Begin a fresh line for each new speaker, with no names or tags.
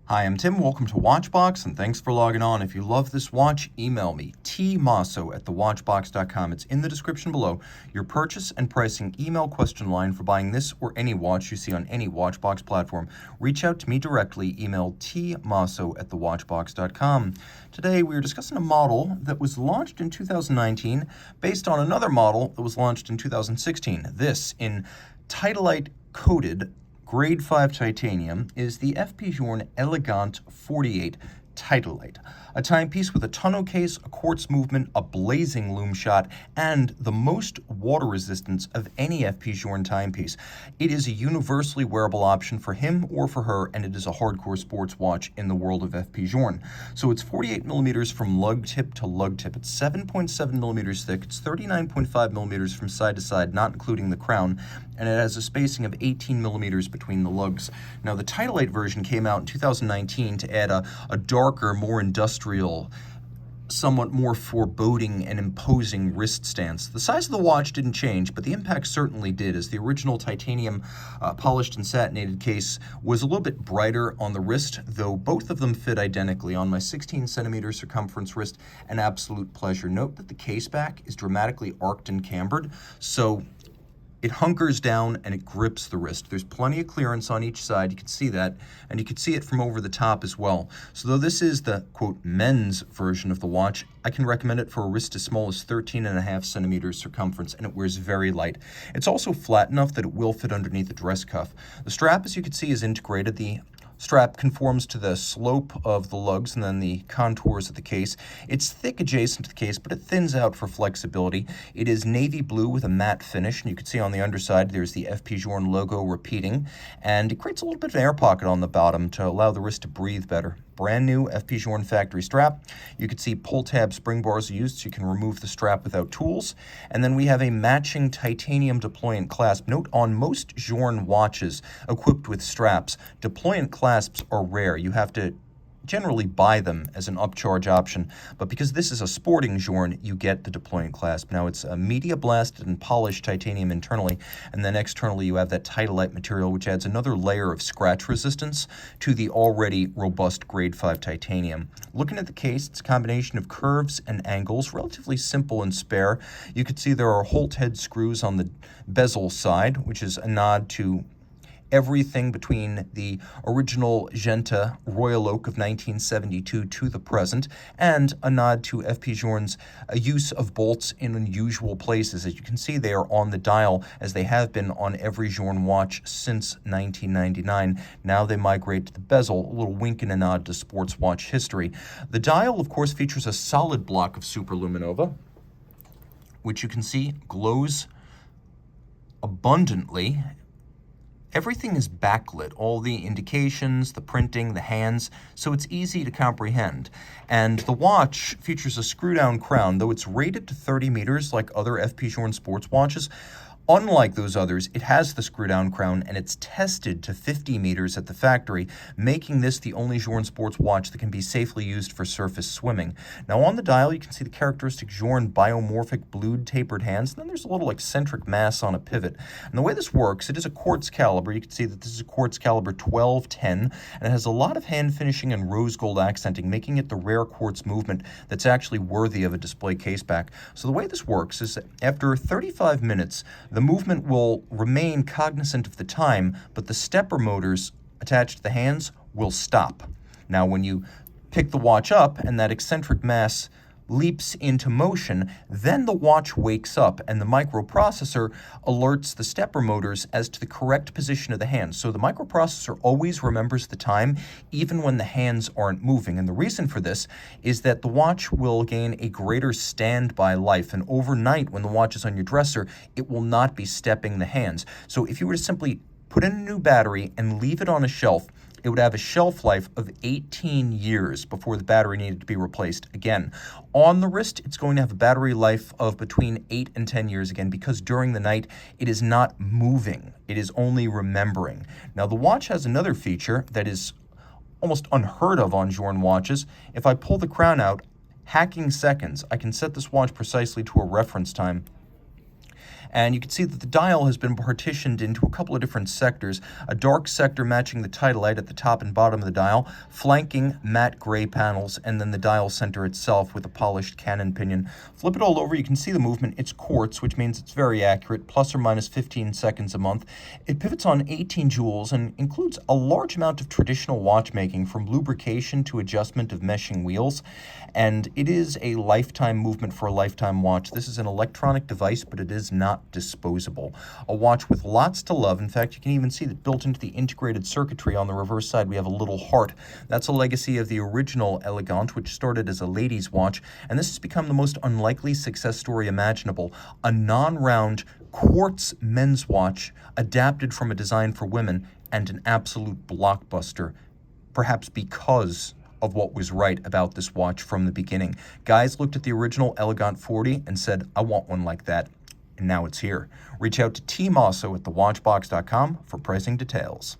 Hi, I'm Tim. Welcome to Watchbox, and thanks for logging on. If you love this watch, email me, tmosso@thewatchbox.com. It's in the description below. Your purchase and pricing email question line for buying this or any watch you see on any Watchbox platform. Reach out to me directly. Email tmosso@thewatchbox.com. Today, we are discussing a model that was launched in 2019 based on another model that was launched in 2016. This, in Titalyt coated Grade 5 titanium, is the FP Journe Elegante 48 Titalyt, a timepiece with a tonneau case, a quartz movement, a blazing lume shot, and the most water resistance of any FP Journe timepiece. It is a universally wearable option for him or for her, and it is a hardcore sports watch in the world of FP Journe. So it's 48 millimeters from lug tip to lug tip. It's 7.7 millimeters thick. It's 39.5 millimeters from side to side, not including the crown, and it has a spacing of 18 millimeters between the lugs. Now, the Titalyt version came out in 2019 to add a darker, more industrial, somewhat more foreboding and imposing wrist stance. The size of the watch didn't change, but the impact certainly did, as the original titanium polished and satinated case was a little bit brighter on the wrist, though both of them fit identically. On my 16 centimeter circumference wrist, an absolute pleasure. Note that the case back is dramatically arced and cambered, so it hunkers down and it grips the wrist. There's plenty of clearance on each side. You can see that, and you can see it from over the top as well. So though this is the, quote, men's version of the watch, I can recommend it for a wrist as small as 13.5 centimeters circumference, and it wears very light. It's also flat enough that it will fit underneath the dress cuff. The strap, as you can see, is integrated. The strap conforms to the slope of the lugs and then the contours of the case. It's thick adjacent to the case, but it thins out for flexibility. It is navy blue with a matte finish, and you can see on the underside there's the FP Journe logo repeating, and it creates a little bit of an air pocket on the bottom to allow the wrist to breathe better. Brand new FP Journe factory strap. You can see pull tab spring bars are used so you can remove the strap without tools. And then we have a matching titanium deployant clasp. Note, on most Journe watches equipped with straps, deployant clasps are rare. You have to generally buy them as an upcharge option, but because this is a sporting Journe, you get the deployant clasp. Now, it's a media blasted and polished titanium internally, and then externally you have that Titalyt material, which adds another layer of scratch resistance to the already robust grade 5 titanium. Looking at the case, it's a combination of curves and angles, relatively simple and spare. You can see there are Holt head screws on the bezel side, which is a nod to everything between the original Genta Royal Oak of 1972 to the present, and a nod to FP Journe's use of bolts in unusual places. As you can see, they are on the dial, as they have been on every Journe watch since 1999. Now they migrate to the bezel, a little wink and a nod to sports watch history. The dial, of course, features a solid block of superluminova, which you can see glows abundantly. Everything is backlit, all the indications, the printing, the hands, so it's easy to comprehend. And the watch features a screw-down crown, though it's rated to 30 meters like other FP Journe sports watches. Unlike those others, it has the screw-down crown, and it's tested to 50 meters at the factory, making this the only Journe sports watch that can be safely used for surface swimming. Now, on the dial, you can see the characteristic Journe biomorphic blued tapered hands, and then there's a little eccentric mass on a pivot. And the way this works, it is a quartz caliber. You can see that this is a quartz caliber 1210, and it has a lot of hand finishing and rose gold accenting, making it the rare quartz movement that's actually worthy of a display caseback. So the way this works is that after 35 minutes, the movement will remain cognizant of the time, but the stepper motors attached to the hands will stop. Now, when you pick the watch up and that eccentric mass leaps into motion, then the watch wakes up and the microprocessor alerts the stepper motors as to the correct position of the hands. So the microprocessor always remembers the time, even when the hands aren't moving. And the reason for this is that the watch will gain a greater standby life. And overnight, when the watch is on your dresser, it will not be stepping the hands. So if you were to simply put in a new battery and leave it on a shelf, it would have a shelf life of 18 years before the battery needed to be replaced again. On the wrist, it's going to have a battery life of between 8 and 10 years again, because during the night, it is not moving. It is only remembering. Now, the watch has another feature that is almost unheard of on Journe watches. If I pull the crown out, hacking seconds, I can set this watch precisely to a reference time. And you can see that the dial has been partitioned into a couple of different sectors. A dark sector matching the Titalyt at the top and bottom of the dial, flanking matte gray panels, and then the dial center itself with a polished cannon pinion. Flip it all over, you can see the movement. It's quartz, which means it's very accurate, plus or minus 15 seconds a month. It pivots on 18 jewels and includes a large amount of traditional watchmaking, from lubrication to adjustment of meshing wheels. And it is a lifetime movement for a lifetime watch. This is an electronic device, but it is not disposable. A watch with lots to love. In fact, you can even see that built into the integrated circuitry on the reverse side, we have a little heart. That's a legacy of the original Elegante, which started as a ladies' watch, and this has become the most unlikely success story imaginable. A non-round quartz men's watch adapted from a design for women, and an absolute blockbuster, perhaps because of what was right about this watch from the beginning. Guys looked at the original Elegante 40 and said, I want one like that, and now it's here. Reach out to Team Mosso at thewatchbox.com for pricing details.